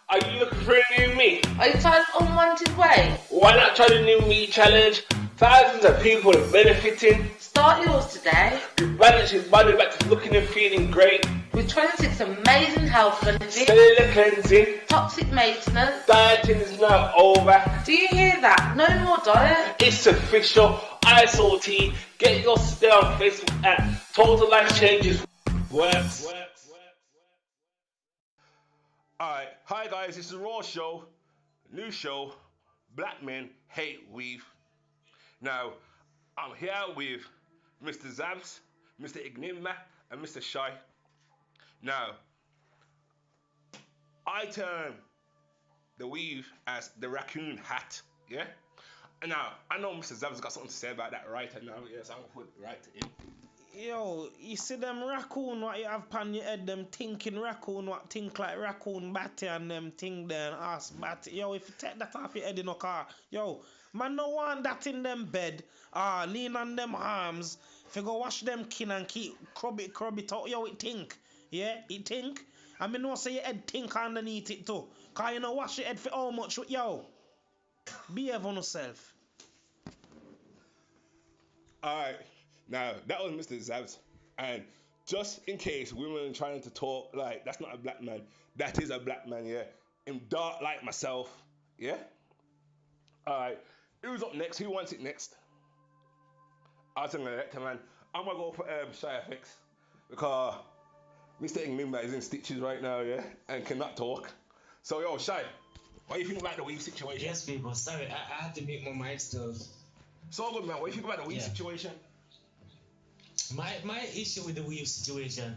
Are you looking for a new me? Are you tired of unwanted weight? Why not try the new me challenge? Thousands of people are benefiting. Start yours today. You balance your body back to looking and feeling great. With 26 amazing health benefits, Cellular cleansing. toxic maintenance. Dieting is now over. Do you hear that? No more diet. It's official. ISOT. Get your stay on Facebook at Total Life Changes Works. Alright, hi guys, this is Raw Show, new show, Black Men Hate Weave. Now, I'm here with Mr. Zabs, Mr. Ignimma, and Mr. Shy. Now, I term the weave as the raccoon hat, yeah? And now, I know Mr. Zabs got something to say about that right now, yes, I'm gonna put it right to him. Yo, you see them raccoon what you have pan your head, them thinking raccoon what think like raccoon batty and them think then ass batty. Yo, if you take that off your head in a car, yo, man no want that in them bed. Lean on them arms. If you go wash them kin and keep crub it out, yo, it think. Yeah, it think. I mean no say your head think underneath it too. Cause you know wash your head for how much, yo. Behave on yourself. Alright, now that was Mr. Zabs, and just in case women are trying to talk like that's not a black man, that is a black man, yeah. In dark like myself, yeah. Alright, who's up next? Who wants it next? I think man. I'm gonna go for Shy FX because Mr. Ignimma is in stitches right now, yeah, and cannot talk. So yo, Shy, what do you think about the weave situation? Yes, people. Sorry, I had to make my mind still. So good, man. What do you think about the weave situation? My issue with the weave situation,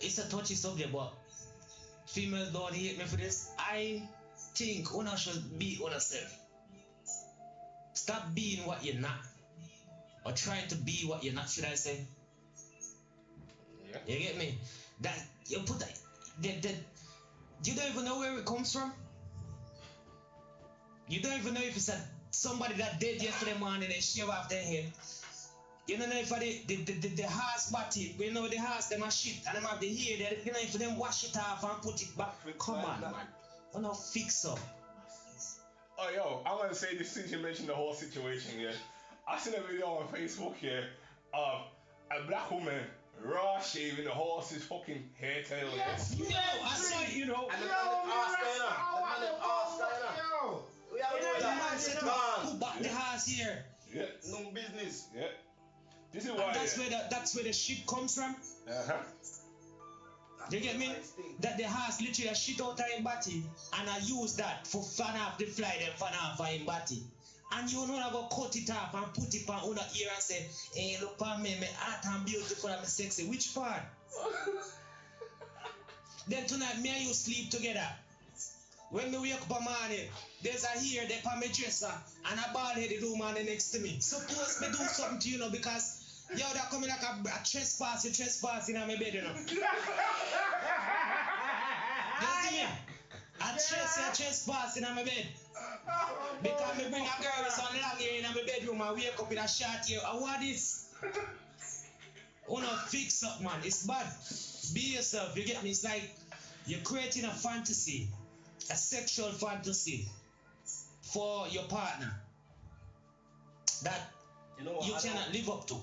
it's a touchy subject, but females don't hate me for this. I think una should be on yourself. Stop being what you're not, or trying to be what you're not. Should I say? Yeah. You get me? That you put that. You don't even know where it comes from. You don't even know if it's somebody that dead yesterday morning and shave off their head. You don't know if the horse body, you know the horse, them a shit, and them have the hair, you know if them wash it off and put it back. Come on, man. You know, fix up. Oh, yo, I want to say this since you mentioned the whole situation, yeah. I seen a video on Facebook, yeah, of a black woman raw shaving the horse's fucking hair tail. Yes, yo, I saw it, you know. And the ass going on. We have to The man that. said, who back the horse here? Yeah. No business. Yeah. This is why. That's where the shit comes from. Uh-huh. You get me? That the horse literally a shit out of him body, and I use that for fan off the fly, then fan off of him body. And you know I go cut it off and put it on under ear and say, hey, look at me, my heart and beautiful and me sexy. Which part? Then tonight me and you sleep together. When me wake up a morning, there's a hair there on my dresser and a bald-headed woman next to me. Suppose me do something to you know because yo that coming like a trespass in my bed, you know. You see me? A trespass in my bed. Because me bring a girl with some long hair in my bedroom and wake up in a short hair. And what is? Wanna fix up, man. It's bad. Be yourself, you get me? It's like you're creating a fantasy. A sexual fantasy for your partner that you cannot live up to.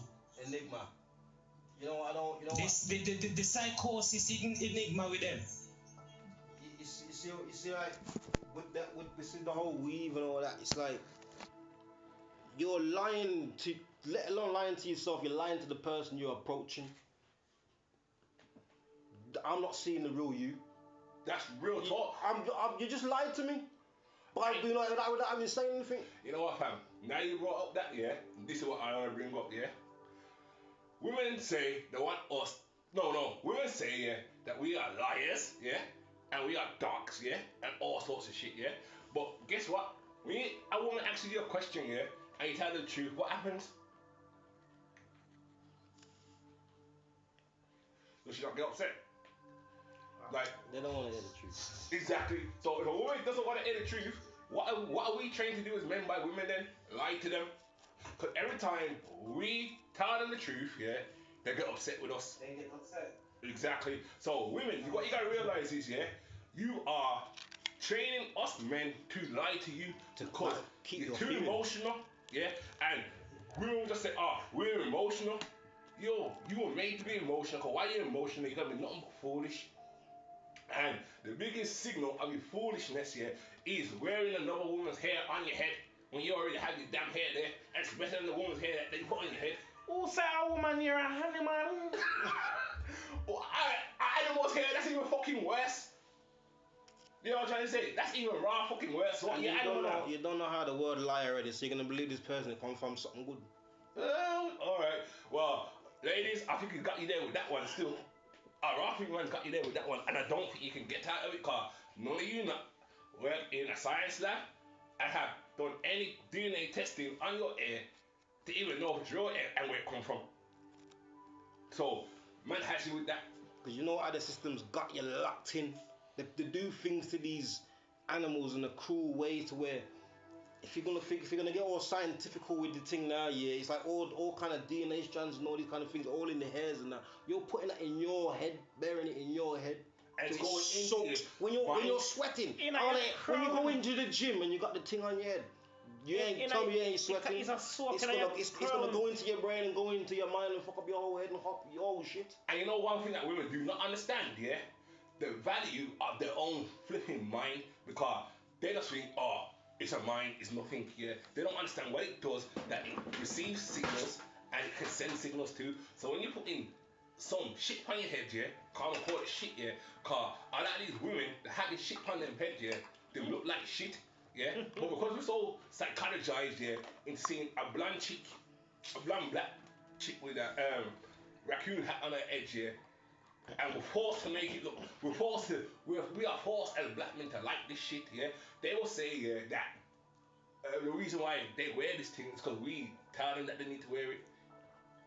Enigma. You know I don't. You know this the psychosis enigma with them. You see like with the whole weave and all that. It's like you're lying to, let alone lying to yourself. You're lying to the person you're approaching. I'm not seeing the real you. That's real talk. You just lied to me. By being like that without even saying anything. You know what, fam? Now you brought up that, yeah. This is what I want to bring up, yeah. Women say they want us. No. Women say, yeah, that we are liars, yeah, and we are dogs, yeah, and all sorts of shit, yeah. But guess what? When a woman asks you a question, yeah, and you tell her the truth, what happens? Does she not get upset? Like, they don't want to hear the truth. Exactly. So if a woman doesn't want to hear the truth, what are we trained to do as men by women then? Lie to them. Because every time we tell them the truth, yeah, they get upset with us. They get upset. Exactly. So women, what you gotta realize is, yeah, you are training us men to lie to you because keep you're your too feeling. emotional, yeah, and women will just say, we're emotional. Yo, you were made to be emotional, because why you emotional? You gotta be nothing but foolish. And the biggest signal of your foolishness, yeah, is wearing another woman's hair on your head when you already have your damn hair there, and it's better than the woman's hair that you put on your head. Who say a woman you're an animal? Well, animal's hair, that's even fucking worse. You know what I'm trying to say? That's even raw fucking worse. So And your animal now. you don't know how the word lie already, so you're gonna believe this person comes from something good. Alright. Well, ladies, I think you got you there with that one still. I think man's got you there with that one, and I don't think you can get out of it, because none of you not work in a science lab and have done any DNA testing on your hair to even know if it's real hair and where it come from. So, man has you with that. Because you know how the system's got you locked in. They do things to these animals in a cruel way to where if you're gonna get all scientifical with the thing now, yeah, it's like all kind of DNA strands and all these kind of things, all in the hairs and that. You're putting that in your head, burying it in your head. And it's So going into soaks. When you're sweating, In a when you go crown. into the gym and you got the thing on your head, you In ain't a- tell me you ain't sweating. it's a soak It's in gonna a it's gonna crown. go into your brain and go into your mind and fuck up your whole head and hop your whole shit. And you know one thing that women do not understand, yeah? The value of their own flipping mind, because they just think, it's a mind, it's nothing, yeah? They don't understand what it does, that it receives signals and it can send signals too. So when you put in some shit on your head, yeah? Can't call it shit, yeah? Because a lot of these women that have this shit on them head, yeah? They look like shit, yeah? But because we're so psychologized, yeah, in seeing a blonde chick, a blonde black chick with a raccoon hat on her head, yeah? And we're forced to make it look. We are forced as black men to like this shit. Yeah, they will say that the reason why they wear this thing is because we tell them that they need to wear it.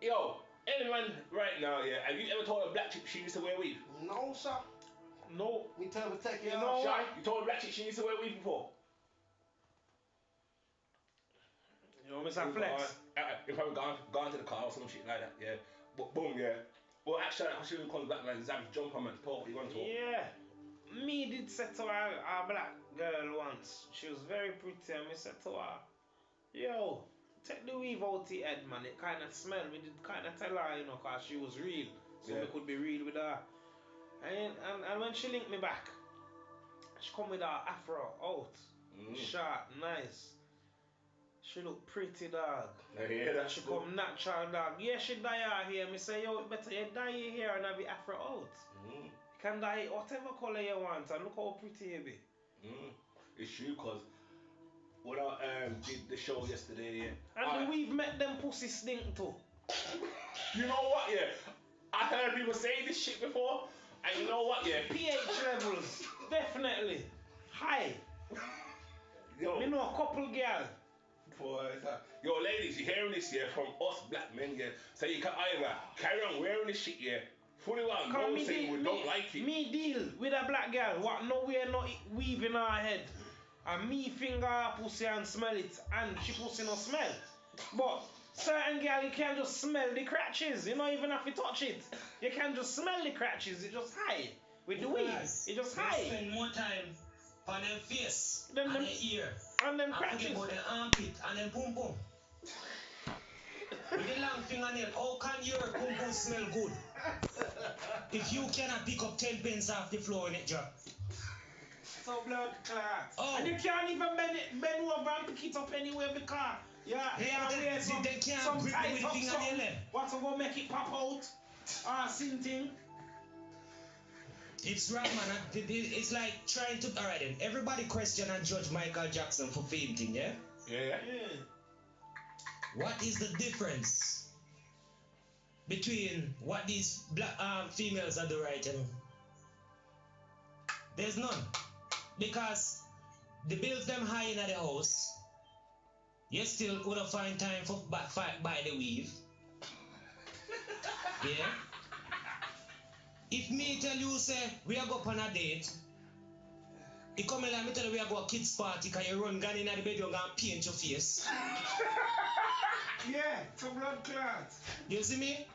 Yo, anyone right now, yeah, have you ever told a black chick she needs to wear weave? No, sir. No. We tell her to take it You off. know Shy, you told a black chick she needs to wear weave before? You know, Mr. Flex. If I've gone to the car or some shit like that, yeah. But boom, yeah. Well, actually, I should have called black man. Zab, jump on man. Talk what you want to talk. Yeah. Me did say to a black girl once. She was very pretty, and me said to her, yo, take the weave out the head, man. It kind of smell. We did kind of tell her, you know, because she was real. So Yeah. we could be real with her. And when she linked me back, she come with her afro out. Short, nice. She look pretty, dog. Yeah, that's She good. come natural, dog. Yeah, she dye her hair. Me say, yo, better you dye your hair and have it afro out. You can dye it whatever color you want, and look how pretty you be. It's true, because when I did the show yesterday, yeah. And the weave make them pussy stink too. You know what, yeah? I heard people say this shit before, and you know what, yeah? pH levels, definitely high. Yo, Me know a couple girl. boy, yo, ladies, you hearing this, yeah, from us black men, yeah? So you can either carry on wearing this shit, yeah, fully well, Cause no saying we don't like it. Me deal with a black girl, what nowhere not weave in her head. And me finger her pussy and smell it, and she pussy no smell. But certain girl, you can just smell the crotches. You don't even have to touch it. You can just smell the crotches. It just high. With the weave, it just They high. spend more time on their face Them- and them- their ear. And them And forget crotches. about their armpit and then boom boom. With the long fingernail, how can your boom boom smell good? If you cannot pick up 10 pence off the floor in it drop. So blood clot. Oh. And you can't even bend over and pick it up anywhere because Yeah, wear some, they can't some grip it tight with the up finger something. nail. What to go make it pop out? Sin thing. It's right, man. It's like trying to. Alright, then. Everybody question and judge Michael Jackson for fainting, yeah? Yeah. Yeah. What is the difference between what these black females are doing right now? There's none. Because the bills them high in the house, you still would have find time for buy the weave. Yeah? If me tell you say we are go on a date, you come in like me tell you we are go a kids party because you run gun in the bedroom and paint your face. Yeah, to blood clot. You see me?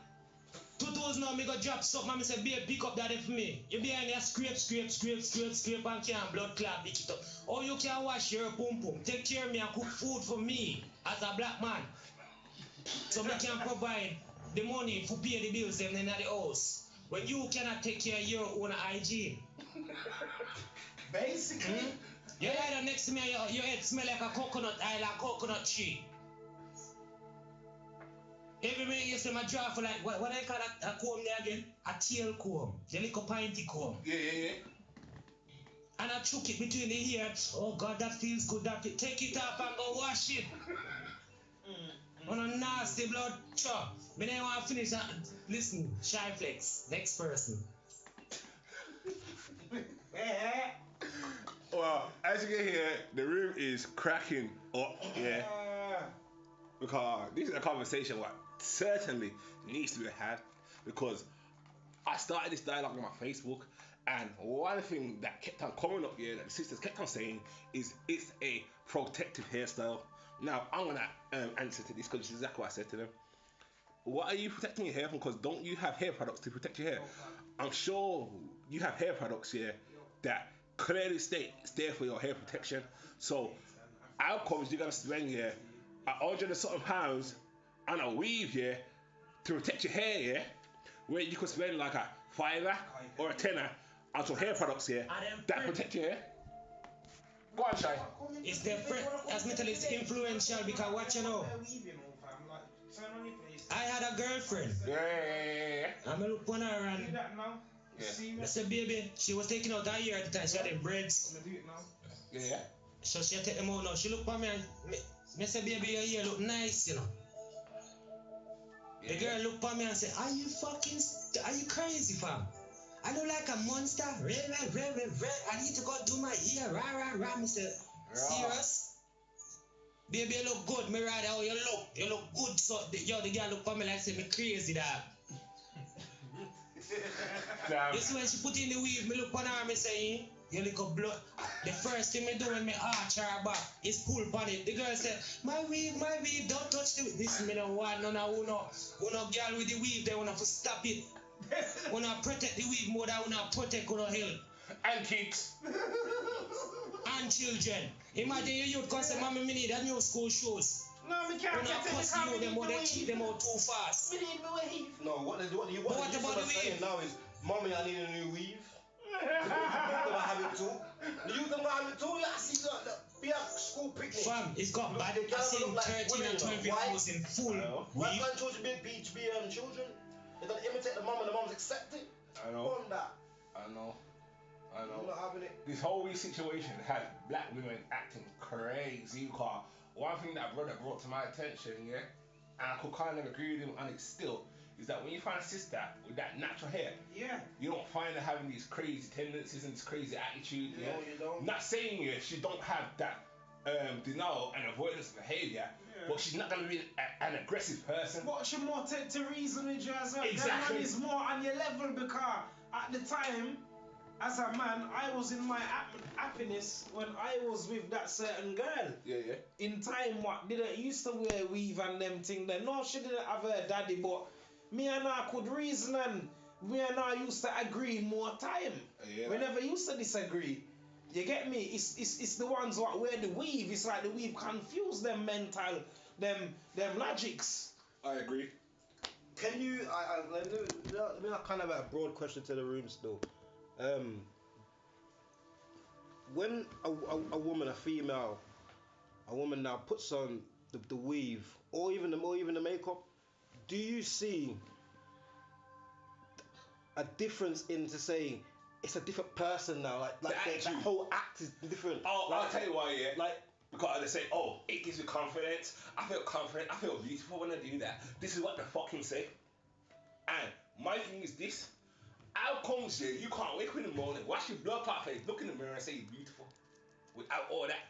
Tutus now me go drop something and me say, babe, pick up that for me. You behind there scrape and can't blood clot bitch it up. Or you can wash your pum pum, take care of me and cook food for me as a black man. So me can provide the money for pay the bills them in the house. When you cannot take care of your own hygiene. Basically. Your head next to me, your head smell like a coconut oil or coconut tree. Every minute you see my draw for like, what I call a comb there again? A tail comb. The little pinty comb. Yeah. And I chook it between the ears. Oh God, that feels good. Take it off and go wash it. On a nasty blood chop. Me then want to finish that. Listen, Shy Flex. Next person. Well, as you can hear, the room is cracking up, yeah. Because this is a conversation what certainly needs to be had. Because I started this dialogue on my Facebook, and one thing that kept on coming up here that the sisters kept on saying is it's a protective hairstyle. Now I'm gonna answer to this because this is exactly what I said to them. What are you protecting your hair from? Because don't you have hair products to protect your hair? I'm sure you have hair products here that clearly state it's there for your hair protection. So outcomes you're gonna spend here £100 and something pounds on a weave here to protect your hair here, where you could spend like a £5 or a £10 on some hair products here that protect your hair. Go on, Shy. It's different. As me tell you, it's influential because what you know. I had a girlfriend. Yeah. I'm look on her and I said, baby, she was taking out her hair at the time. She had the braids. Yeah. So she take them out now. She looked at me and me said, baby, your hair look nice, you know. The girl looked at me and said, are you crazy, fam? I look like a monster. Red. I need to go do my hair. Rah. Me said, serious? Baby, you look good. Me rather how you look. You look good. So, the girl look at me like say me crazy, dog. This when she put in the weave, me look on her and me say, you look a blood. The first thing me do when me arch her back is pull on it. The girl said, my weave, don't touch the weave. This me no want none of who no girl with the weave, they wanna stop it. Wanna protect the weave more than wanna protect your health. And kids. And children. Imagine your youth can say, mommy, me need a new school shoes. No, we can't Wanna cost you them or they keep them out too fast. We need my weave. No, what you What about the saying weave? now is, mommy, I need a new weave. The youth them have it too. The youth them have it too. Yeah, I see that. Be a school picnic. Fam, it's got bad. The girls I seen look like 13 women, and 12 you know. year olds in full Why weave. can't children be children? They don't imitate the mom and the mom's accept it. I know. On that. I know. I'm not having it. This whole week situation had black women acting crazy. Because one thing that brother brought to my attention, yeah, and I could kind of agree with him on it still, is that when you find a sister with that natural hair, you don't find her having these crazy tendencies and this crazy attitude. No, you don't. Not saying she don't have that denial and avoidance behavior, but she's not gonna be an aggressive person. But she more take to reason with you as well. Exactly. That man is more on your level because at the time, as a man, I was in my happiness when I was with that certain girl. Yeah. In time, what didn't used to wear weave and them thing then. No, she didn't have her daddy, but me and her could reason and me and her used to agree more time. Yeah. We never used to disagree. You get me? It's the ones what wear the weave. It's like the weave confuse them mental, them logics. I agree. Can you? Let me kind of a broad question to the room still. When a woman, a female, a woman now puts on the weave or even the makeup, do you see a difference into saying it's a different person now? Like the whole act is different. Oh, like, I'll tell you why, yeah. Like, because they say, oh, it gives you confidence. I feel confident. I feel beautiful when I do that. This is what they fucking say. And my thing is this. How comes you can't wake up in the morning, wash your blood clot face, look in the mirror and say you're beautiful without all that?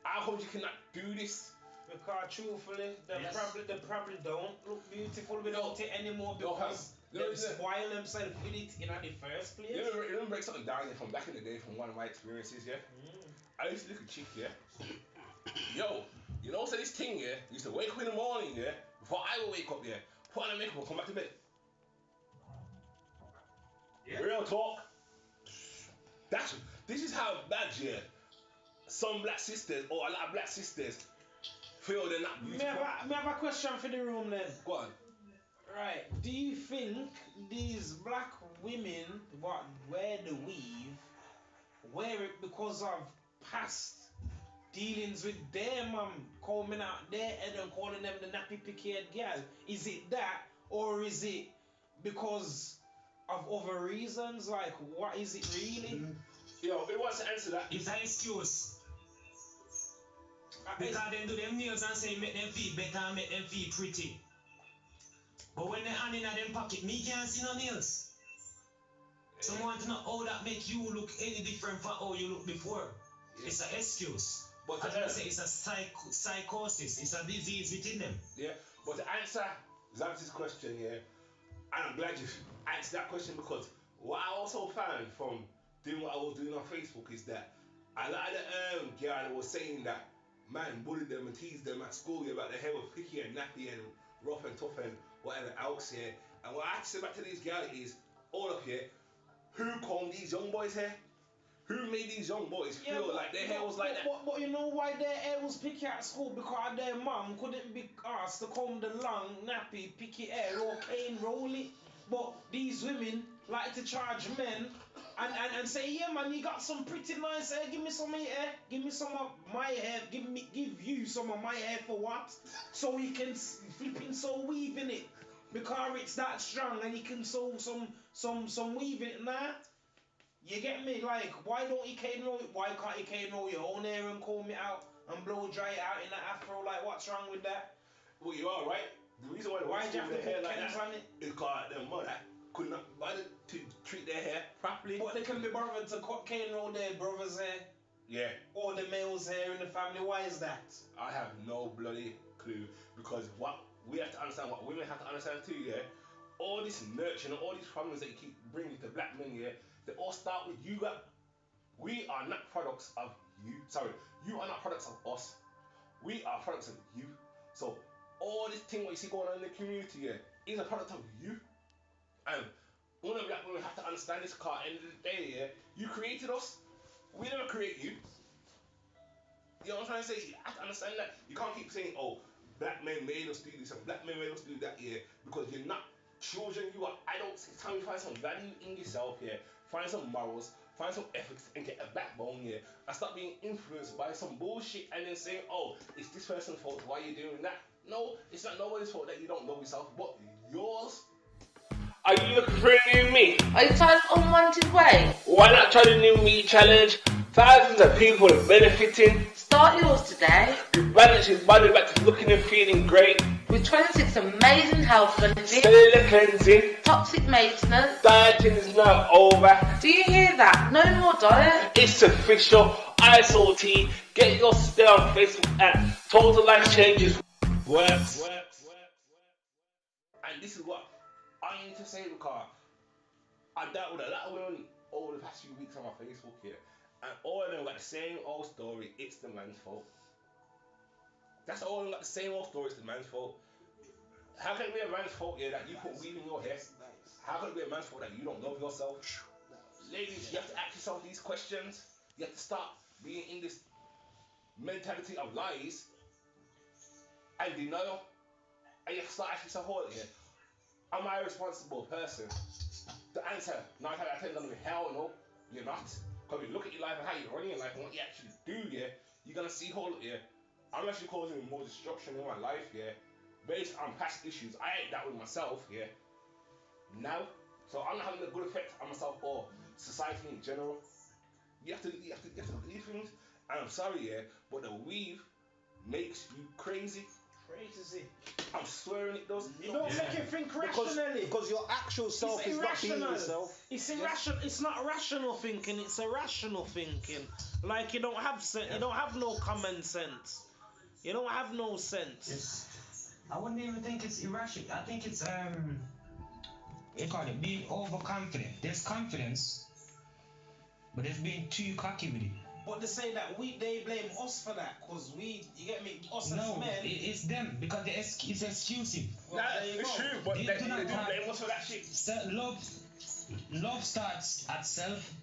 How comes you cannot do this? Because truthfully, they probably don't look beautiful without it anymore No, because no, they no. spoil themselves with it in the first place. Let me break something down here from back in the day from one of my experiences, yeah? I used to look at chick, yeah? Yo, you know, so this thing, yeah? Used to wake up in the morning, yeah? Before I would wake up, yeah? put on a makeup and come back to bed. Yeah. Real talk. This is how bad, yeah. Some black sisters or a lot of black sisters feel they're not beautiful. Me have a question for the room then. Go on. Right. Do you think these black women wear the weave, wear it because of past dealings with their mum coming out their head and calling them the nappy picky-head girl? Is it that, or is it because of other reasons? Like, what is it really? Yo, who wants to answer that? It's an excuse. Because they do them nails and say make them feel better and make them feel pretty. But when they hand in them pocket, me can't see no nails. So I want to know how that make you look any different from how you look before. Yeah. It's an excuse. But as I say, it's a psychosis. It's a disease within them. Yeah. But to answer Zam's question, yeah, and I'm glad you answered that question, because what I also found from doing what I was doing on Facebook is that a lot of the girl was saying that man bullied them and teased them at school about their hair was picky and nappy and rough and tough and whatever else here. And what I have to say back to these girls is, all up here, who combed these young boys' hair? Who made these young boys feel like their hair was like that? But you know why their hair was picky at school? Because their mum couldn't be asked to comb the long, nappy, picky hair or cane roll it. But these women like to charge men and say, yeah man, you got some pretty nice hair, give me some of your hair, give me some of my hair, give you some of my hair for what? So we can flipping sew weave in it. Because it's that strong and you can sew some weave in it. Nah. You get me? Like, why don't you cane roll it? Why can't you cane roll your own hair and comb it out and blow dry it out in an afro? Like, what's wrong with that? Well, you are right. The reason why do you have to hair put like Kens that on it? is because their mother could not bother to treat their hair properly. But they can be bothered to cane roll their brother's hair. Yeah. Or the male's hair in the family. Why is that? I have no bloody clue, because what we have to understand, what women have to understand too, yeah. All this nurturing, all these problems that you keep bringing to black men, yeah, they all start with you. We are not products of you. Sorry, you are not products of us. We are products of you. So all this thing what you see going on in the community, yeah, is a product of you. And one of black women have to understand this, because at the end of the day, yeah, you created us. We never create you. You know what I'm trying to say? You have to understand that. You can't keep saying, oh, black men made us do this and black men made us do that, yeah, because you're not children, you are adults. It's time to find some value in yourself, yeah. Find some morals, find some ethics, and get a backbone, yeah. And stop being influenced by some bullshit and then saying, oh, it's this person's fault, why are you doing that? No, it's not nobody's fault that you don't know yourself, but yours. Are you looking for a new me? Are you tired of unwanted weight? Why not try the new me challenge? Thousands of people are benefiting. Start yours today. To balance your body back to looking and feeling great. With 26 amazing health benefits. Cellular cleansing. Toxic maintenance. Dieting is now over. Do you hear that? No more diet. It's official. ISOT. Get your stay on Facebook at Total Life Changes Works. And this is what I need to say, because I dealt with a lot of women over the past few weeks on my Facebook here, and all of them got the same old story. It's the man's fault. That's all of them got the same old story. It's the man's fault. How can it be a man's fault, yeah, that you put weave in your hair? How can it be a man's fault that you don't love yourself? Ladies, you have to ask yourself these questions. You have to stop being in this mentality of lies and denial. And you have to start asking yourself, hold it, yeah. Am I a responsible person? The answer, 9 times out of 10 is going to be hell no, you're not. Because you look at your life and how you're running your life and what you actually do, yeah, you're going to see, hold it, yeah. I'm actually causing more destruction in my life, yeah, based on past issues. I ain't that with myself, yeah, now. So I'm not having a good effect on myself or society in general. You have to look at these things. And I'm sorry, yeah, but the weave makes you crazy. Crazy. I'm swearing it does. You don't make it think rationally. Because your actual self is not being yourself. It's irrational. It's not rational thinking. It's irrational thinking. Like you don't have you don't have no common sense. You don't have no sense. I wouldn't even think it's irrational. I think it's they call it being overconfident. There's confidence, but there's being too cocky with it. But they say that they blame us for that, cause you get me, us as No, men. it's them because it's exclusive. Well, there you it's go. true, but They they do do not have- blame us for that shit. Love starts at self.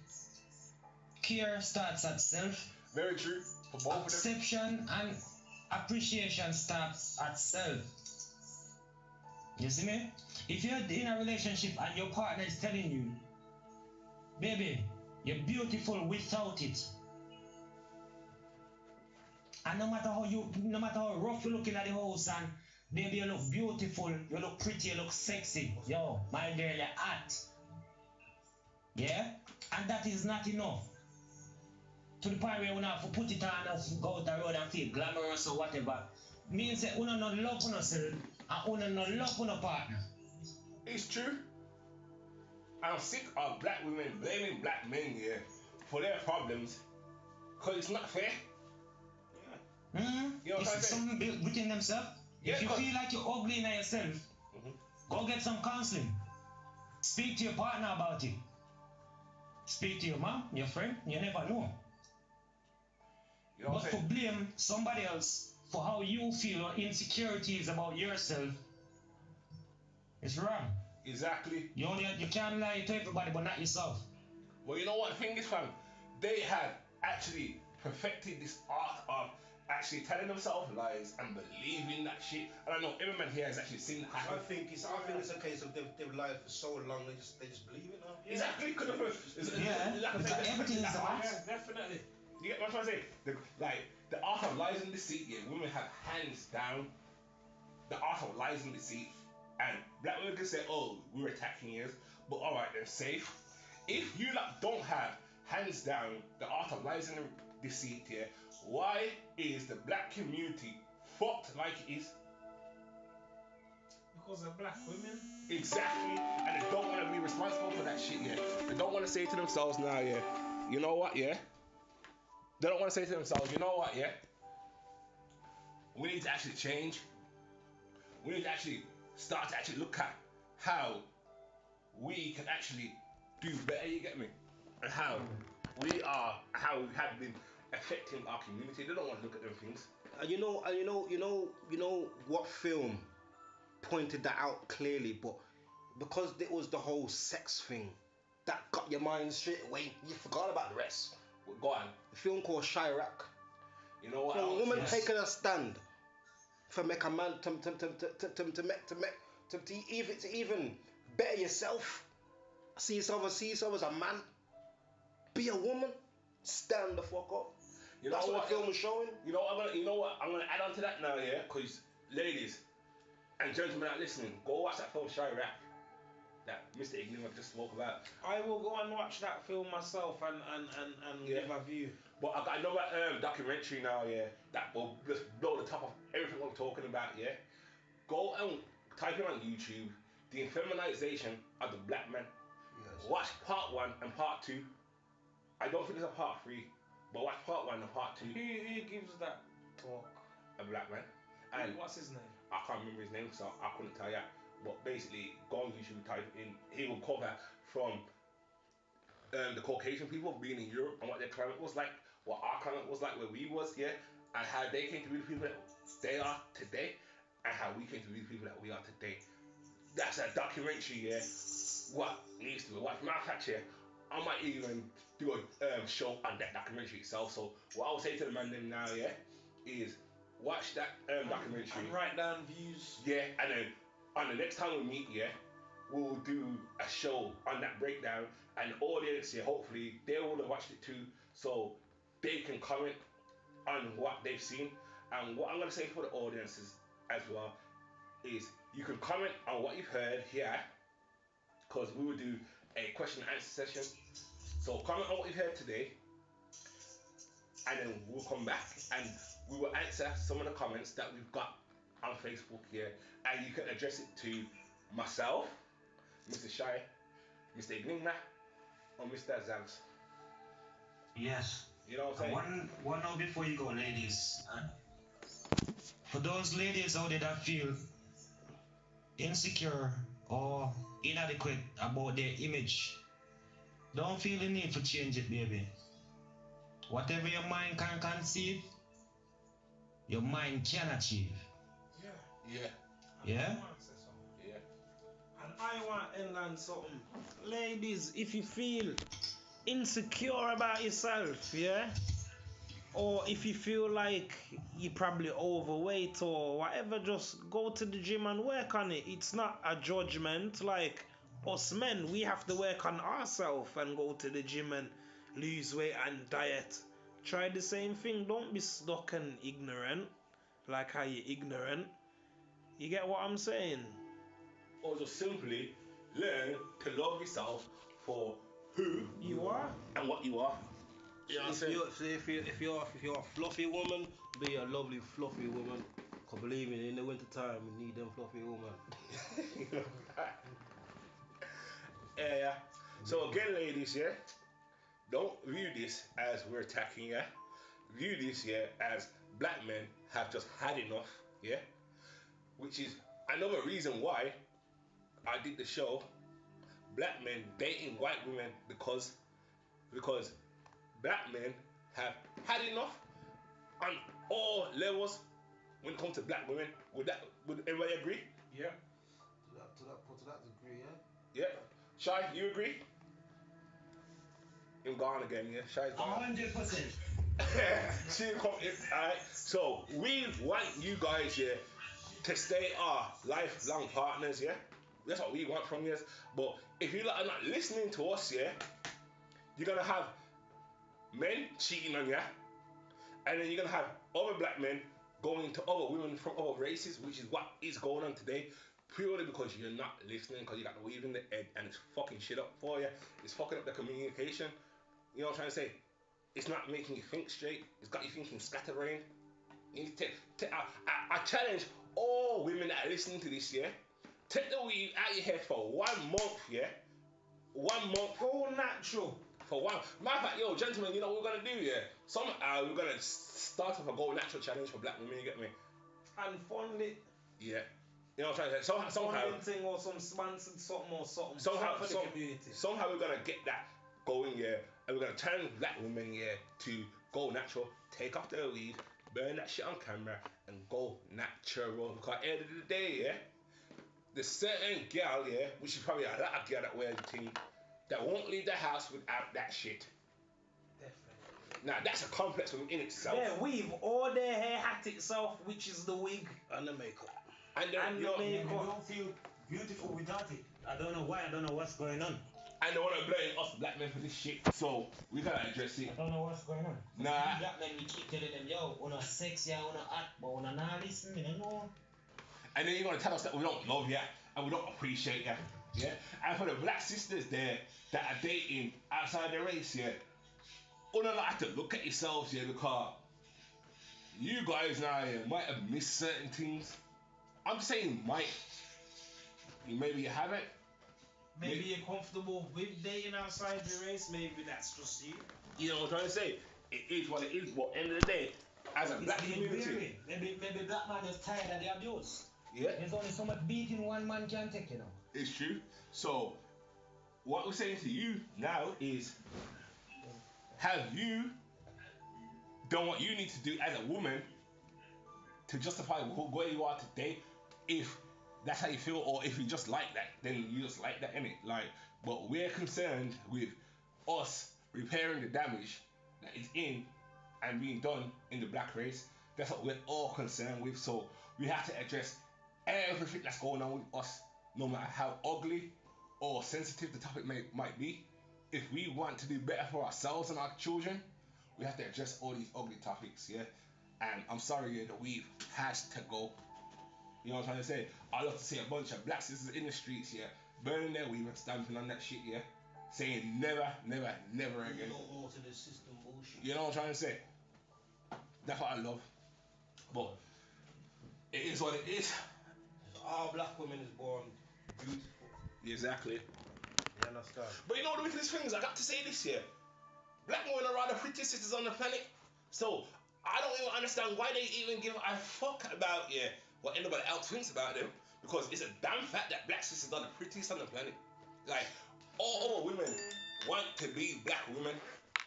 Care starts at self. Very true for both of them. Acceptance and appreciation starts at self. You see me? If you're in a relationship and your partner is telling you, baby, you're beautiful without it. And no matter how rough you're looking at the house and baby you look beautiful, you look pretty, you look sexy. Yo, my girl, you're hot. Yeah? And that is not enough. To the point where we have to put it on and go out the road and feel glamorous or whatever. Means that we don't love ourselves and we don't love our partner. It's true. I'm sick of black women blaming black men, yeah, for their problems, cause it's not fair. Mm-hmm. You know what I'm It's saying? something built within themselves. Yeah, If you 'cause- feel like you're ugly in yourself, Mhm. go get some counseling. Speak to your partner about it. Speak to your mom, your friend, you never know. You know what But I'm to saying? blame somebody else for how you feel or insecurities about yourself, it's wrong. Exactly. You can't lie to everybody but not yourself. Well, you know what the thing is, fam? They have actually perfected this art of actually telling themselves lies and believing that shit. And I know every man here has actually seen that I happen. think it's a case of they've lied for so long they just believe it now. Exactly. Because Everything is a lie. Definitely. You get what I'm trying to say? The art of lies and deceit, yeah, women have hands down the art of lies and deceit. And black women can say, oh, we're attacking you, but alright then, safe. If you don't have hands down the art of lies and deceit, yeah, why is the black community fucked like it is? Because of black women. Exactly. And they don't want to be responsible for that shit, yeah. They don't want to say to themselves now, yeah, you know what, yeah? They don't want to say to themselves, you know what, yeah? We need to actually change. We need to actually start to actually look at how we can actually do better, you get me? And how we have been affecting our community. They don't want to look at them things. And you know what film pointed that out clearly, but because it was the whole sex thing that got your mind straight away, you forgot about the rest. Well, go on. A film called Chirac. You know what? A woman yes. taking a stand for make a man to even better yourself. See yourself as a man. Be a woman. Stand the fuck up. You know That's what the film was showing. You know what? I'm gonna add on to that now, yeah. Because ladies and gentlemen that are listening, go watch that film Chirac that Mr. Ignorant just spoke about. I will go and watch that film myself and Yeah. give a view. But I got another documentary now, yeah, that will just blow the top of everything I'm talking about, yeah. Go and type in on YouTube the feminization of the black man. Yes. Watch part 1 and part 2. I don't think there's a part 3, but watch part 1 and part 2 Who gives that talk? of black man. And What's his name? I can't remember his name, so I couldn't tell you. But basically, go on YouTube, type in. He will cover from the Caucasian people being in Europe and what their climate was like, what our climate was like where we was, yeah, and how they came to be the people that they are today, and how we came to be the people that we are today. That's a documentary, yeah. What needs to be watched. Matter of fact, yeah, I might even do a show on that documentary itself. So what I would say to the man them now, yeah, is watch that documentary. And write down views. Yeah, and then on the next time we meet, yeah, we'll do a show on that breakdown, and the audience, yeah, hopefully they will have watched it too, so they can comment on what they've seen. And what I'm gonna say for the audiences as well is you can comment on what you've heard here, because we will do a question and answer session. So comment on what you've heard today, and then we'll come back and we will answer some of the comments that we've got on Facebook here, and you can address it to myself, Mr. Shy, Mr. Igningna, or Mr. Zams. Yes. You know what I'm saying? One note before you go, ladies. For those ladies out there that feel insecure or inadequate about their image, don't feel the need to change it, baby. Whatever your mind can conceive, your mind can achieve. Yeah. Yeah? Yeah. And I want to end on something. Ladies, if you feel insecure about yourself, yeah? Or if you feel like you're probably overweight or whatever, just go to the gym and work on it. It's not a judgment. Like us men, we have to work on ourselves and go to the gym and lose weight and diet. Try the same thing. Don't be stuck and ignorant. Like how you're ignorant. You get what I'm saying? Or just simply learn to love yourself for who You are? and what you are. You know what I'm saying? If you're a fluffy woman, be a lovely fluffy woman. Cause believe me, in the winter time, you need them fluffy woman. Yeah. So again, ladies, yeah, don't view this as we're attacking, yeah. View this, yeah, as black men have just had enough, yeah. Which is another reason why I did the show, Black Men Dating White Women, because black men have had enough on all levels when it comes to black women. Would everybody agree? Yeah. To that degree, yeah. Yeah. Shy, you agree? I'm gone again, yeah. Shy's gone. 100%. Alright, so we want you guys, yeah, to stay our lifelong partners, yeah. That's what we want from you. But if you are not listening to us, yeah, you're gonna have men cheating on you, and then you're gonna have other black men going to other women from other races, which is what is going on today. Purely because you're not listening, because you got the weave in the head and it's fucking shit up for you. It's fucking up the communication. You know what I'm trying to say? It's not making you think straight. It's got you thinking scatterbrained. You need to I challenge all women that are listening to this, yeah? Take the weave out your head for 1 month, yeah? 1 month. Go natural. For one. Matter of fact, yo, gentlemen, you know what we're gonna do, yeah? Somehow we're gonna start off a go natural challenge for black women, you get me? And fund it. Yeah. You know what I'm trying to say? Somehow. Funding thing or some sponsored something or something. Somehow, for the community. somehow we're gonna get that going, yeah, and we're gonna turn black women, yeah, to go natural, take off their weed, burn that shit on camera, and go natural. Because at the end of the day, yeah, there's certain girl, yeah, which is probably a lot of girl that wear the thing, that won't leave the house without that shit. Definitely. Now that's a complex within itself. They weave all their hair hat itself, which is the wig. And the makeup. And then, And you know, the You makeup. don't feel beautiful without it. I don't know why, I don't know what's going on. and they want to blame us black men for this shit. So we gotta address it. I don't know what's going on. Nah. Black men, we keep telling them, yo, una sexy, una hot, but una not listen, you know. And then you're gonna tell us that we don't love you and we don't appreciate you. Yeah? And for the black sisters there that are dating outside their race, yeah, you don't have to look at yourselves, yeah, because you guys now, yeah, might have missed certain things. I'm saying might. Maybe you haven't. Maybe you're comfortable with dating outside your race. Maybe that's just you. You know what I'm trying to say? It is what it is, but end of the day, as a black It's being community, weary. Maybe black man is tired of the abuse. yeah, There's only so much beating one man can take, you know. it's true. So, what we're saying to you now is, have you done what you need to do as a woman to justify where you are today? If that's how you feel, or if you just like that, then you just like that, innit? Like, but we're concerned with us repairing the damage that is in and being done in the black race. That's what we're all concerned with. So we have to address everything that's going on with us, no matter how ugly or sensitive the topic might be. If we want to do better for ourselves and our children, we have to address all these ugly topics, yeah? And I'm sorry, yeah, the weave has to go. You know what I'm trying to say? I love to see a bunch of black sisters in the streets, yeah, burning their weave and stamping on that shit, yeah, saying never, never, never again. Don't go to the system bullshit. You know what I'm trying to say? That's what I love. But it is what it is. All black women is born beautiful. Exactly. You understand? But you know the wickedest thing is, I got to say this here. Black women are the prettiest sisters on the planet. So I don't even understand why they even give a fuck about what anybody else thinks about them. Because it's a damn fact that black sisters are the prettiest on the planet. Like, all other women want to be black women.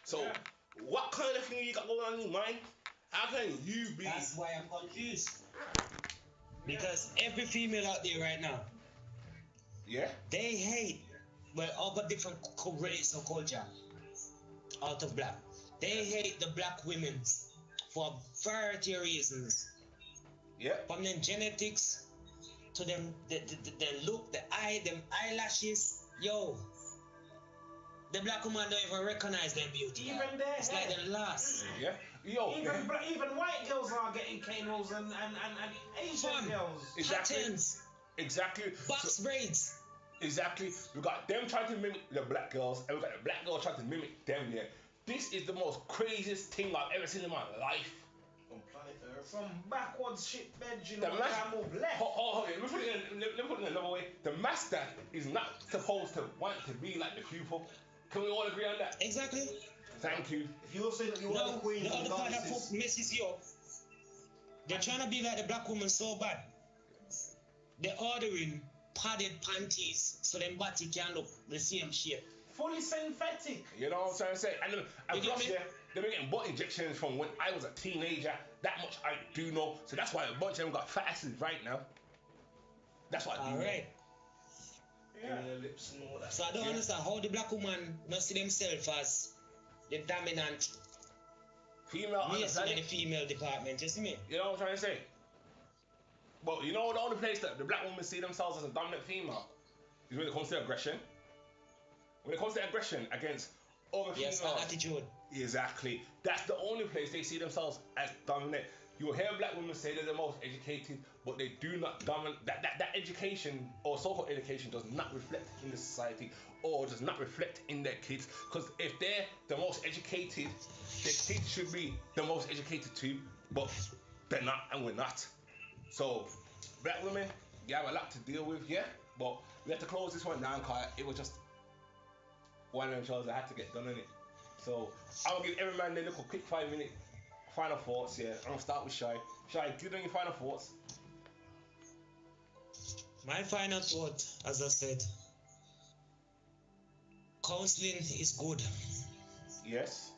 So What kind of thing you got going on in your mind? How can you be? That's why I'm confused. Because every female out there right now, Yeah. they hate, well, all got different race or culture out of black. They hate the black women for a variety of reasons. Yeah. From them genetics to them the look, the eye, them eyelashes. Yo, the black woman don't even recognize their beauty. Even their It's hair. like the last. Yeah. Yo. Even white girls are getting canos and Asian Fun. girls. Exactly. Patterns, Exactly. box braids. Exactly. We got them trying to mimic the black girls, and we got the black girls trying to mimic them. Yeah. This is the most craziest thing I've ever seen in my life. On planet Earth. Some backwards shit bed, you The know, mas- that move left. Hold on. Let me put it in another way. The master is not supposed to want to be like the pupil. Can we all agree on that? Exactly. Thank you. If you're saying that you No, want the queen the of other the part that goddesses, messes you up. They're trying to be like the black woman so bad. They're ordering padded panties so them body can look the same shape. Fully synthetic. You know what I'm trying to say? And You plus, get me? yeah, they've been getting butt injections from when I was a teenager. That much I do know. So that's why a bunch of them got fat asses right now. That's what I do know. Alright. Yeah. their lips and all that. So I don't Yeah. understand how the black woman not see themselves as the dominant Female on the race in the planet. female department, you see me? You know what I'm trying to say? But you know the only place that the black women see themselves as a dominant female is when it comes to aggression. When it comes to aggression against other Yes, females. an attitude. Exactly. That's the only place they see themselves as dominant. You'll hear black women say they're the most educated, but they do not dominate. That education or so-called education does not reflect in the society or does not reflect in their kids. Because if they're the most educated, their kids should be the most educated too, but they're not, and we're not. So, black women, you have a lot to deal with, yeah, but we have to close this one down because it was just one of them shows that had to get done in it. So I'll give every man a little quick 5-minute final thoughts. Yeah, I'm gonna start with Shy. Shy, give them your final thoughts. My final thought, as I said, counseling is good. Yes.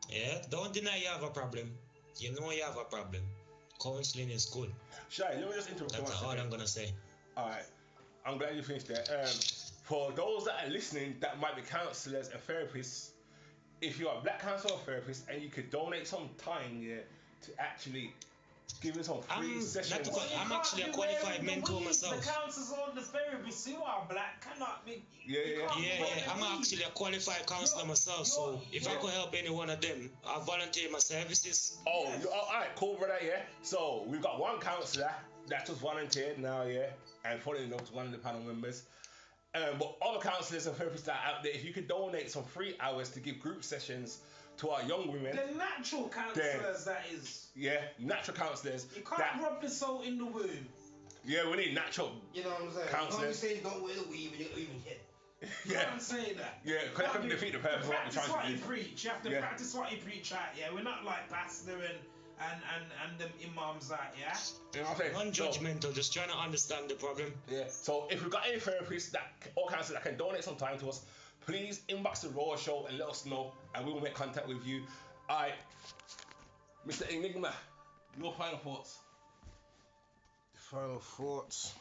Yeah, don't deny you have a problem. You know you have a problem. Counseling is good. Shy, let me just interrupt you one That's all second. I'm gonna say. All right, I'm glad you finished there. For those that are listening that might be counselors and therapists, if you are a black counselor or therapist and you could donate some time, yeah, to actually give me some free I'm sessions. not to- I'm actually a qualified mentor myself. The counsellors or the therapists who are black cannot be. Yeah, you yeah. can't Yeah, be wearing yeah, I'm weed. actually a qualified counselor myself, so if I could help any one of them, I volunteer my services. Oh, all right, cool, brother. Yeah. So we've got one counselor that just volunteered now, yeah, and put it up to one of the panel members. But other counselors and therapists that are out there, if you could donate some free hours to give group sessions to our young women, The natural counsellors, that is. yeah, natural counselors. You can't That, rub the salt in the wound. yeah, we need natural. You know what I'm saying? Counselors. Don't you say don't wear the weave and you're even hit. You Yeah, can't say that. yeah, because that can defeat the purpose of what we're Practice what trying you to do. preach. You have to Yeah. practice what you preach out, yeah. We're not like pastor and them imams out, yeah. You know what I'm saying? So, Non-judgmental, just trying to understand the problem. yeah. So if we've got any therapists that or counselors that can donate some time to us, please inbox the Raw Show and let us know, and we will make contact with you. Alright, Mr. Enigma, your final thoughts. Final thoughts.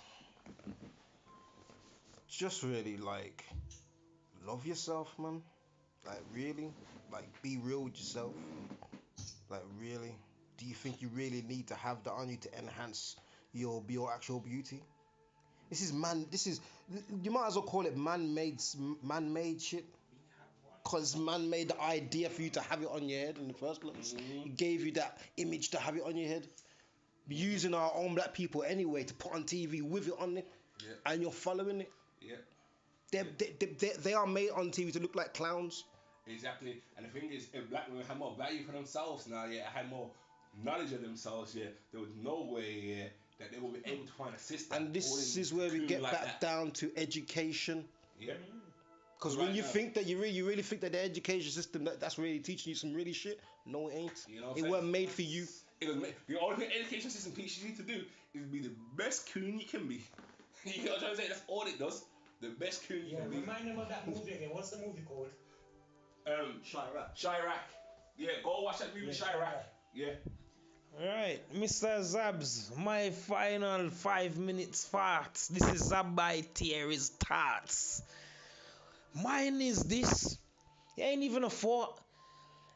Just really like love yourself, man. Like really, like be real with yourself. Like really, do you think you really need to have that on you to enhance your actual beauty? This is you might as well call it man-made shit. Cause man made the idea for you to have it on your head in the first place. He gave you that image to have it on your head. Using our own black people anyway to put on TV with it on it, Yeah. and you're following it. Yeah. They are made on TV to look like clowns. Exactly. And the thing is, if black women had more value for themselves now, yeah, had more knowledge of themselves, yeah, there was no way, yeah, that they will be able to find a system. And this is where we get back down to education. Yeah. Because Right when you now. think that you really think that the education system that's really teaching you some really shit, no, it ain't. You know what I'm It saying? weren't made for you. It was the only thing education system teaches you to do is be the best coon you can be. You know what I'm trying to say? That's all it does. The best coon you Yeah, can be. remind them of that movie again. What's the movie called? Chirac. Chirac. Yeah, go watch that movie, Chirac. Yeah. Right, Mr. Zabs, my final 5 minutes thoughts. This is Zabai Thierry's thoughts. Mine is this. It ain't even a thought.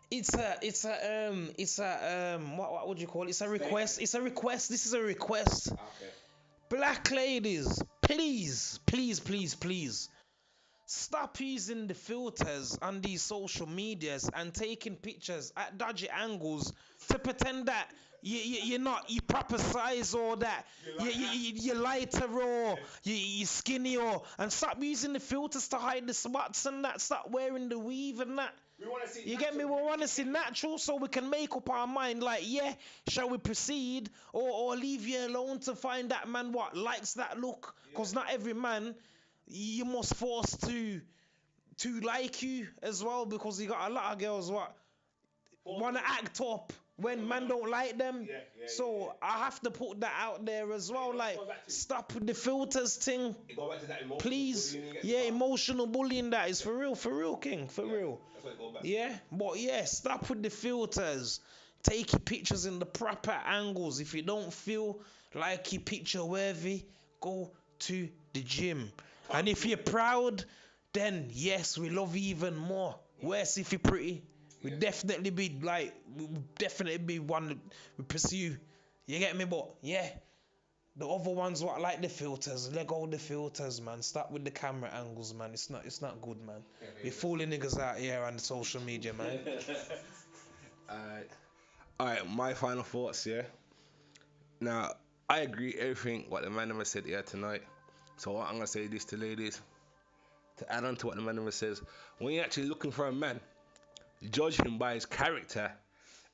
It's a what would you call it? It's a request. It's a request. This is a request. Okay. Black ladies, please, please, please, please. Stop using the filters on these social medias and taking pictures at dodgy angles to pretend that you're not you proper size or that you're lighter or you're skinny and stop using the filters to hide the spots and that. Stop wearing the weave and that. We want to see. You get me? We want to see natural so we can make up our mind like, yeah, shall we proceed or leave you alone to find that man what likes that look? Because not every man you must force to like you as well, because you got a lot of girls what want to act up when man don't like them. So I have to put that out there as well. Like, stop with the filters thing, Go back to that emotional please. bullying Yeah, emotional bullying, that is for real, King, for real. That's where it go back. Yeah, but yeah, stop with the filters. Take your pictures in the proper angles. If you don't feel like you're picture worthy, go to the gym. And if you're proud, then yes, we love you even more. Worse if you're pretty. We definitely be one to pursue. You get me? But yeah, the other ones what like the filters. Let go of the filters, man. Stop with the camera angles, man. It's not good, man. You're fooling niggas out here on the social media, man. Alright, my final thoughts, yeah. Now, I agree everything what the man never said here tonight. So I'm gonna say this to ladies. To add on to what the man never says, when you're actually looking for a man, judge him by his character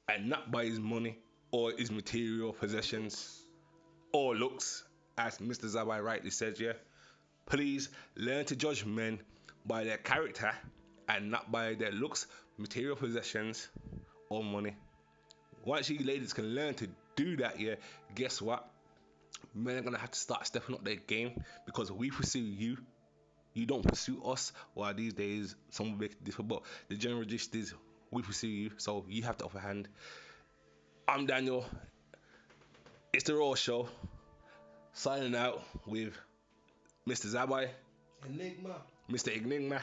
and not by his money or his material possessions or looks, as Mr. Zabai rightly says, yeah. Please learn to judge men by their character and not by their looks, material possessions, or money. Once you ladies can learn to do that, yeah, guess what? Men are gonna have to start stepping up their game, because we pursue you. You don't pursue us. Well, these days, some will make it different, but the general gist is we pursue you, so you have the upper hand. I'm Daniel. It's the Raw Show. Signing out with Mr. Zabai, Mr. Enigma,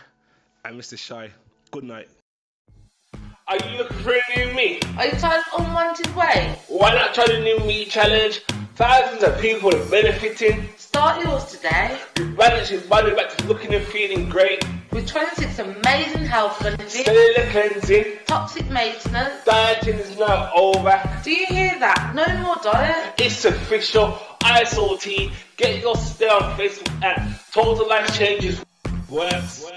and Mr. Shy. Good night. Are you looking for a new me? Are you tired of unwanted weight? Why not try the new me challenge? Thousands of people are benefiting. Start yours today With balancing body back to looking and feeling great. with 26 amazing health benefits. Cellular cleansing. Toxic maintenance. Dieting is now over. Do you hear that? No more diet. It's official. ISOT. Get your stay on Facebook at Total Life Changes. Works.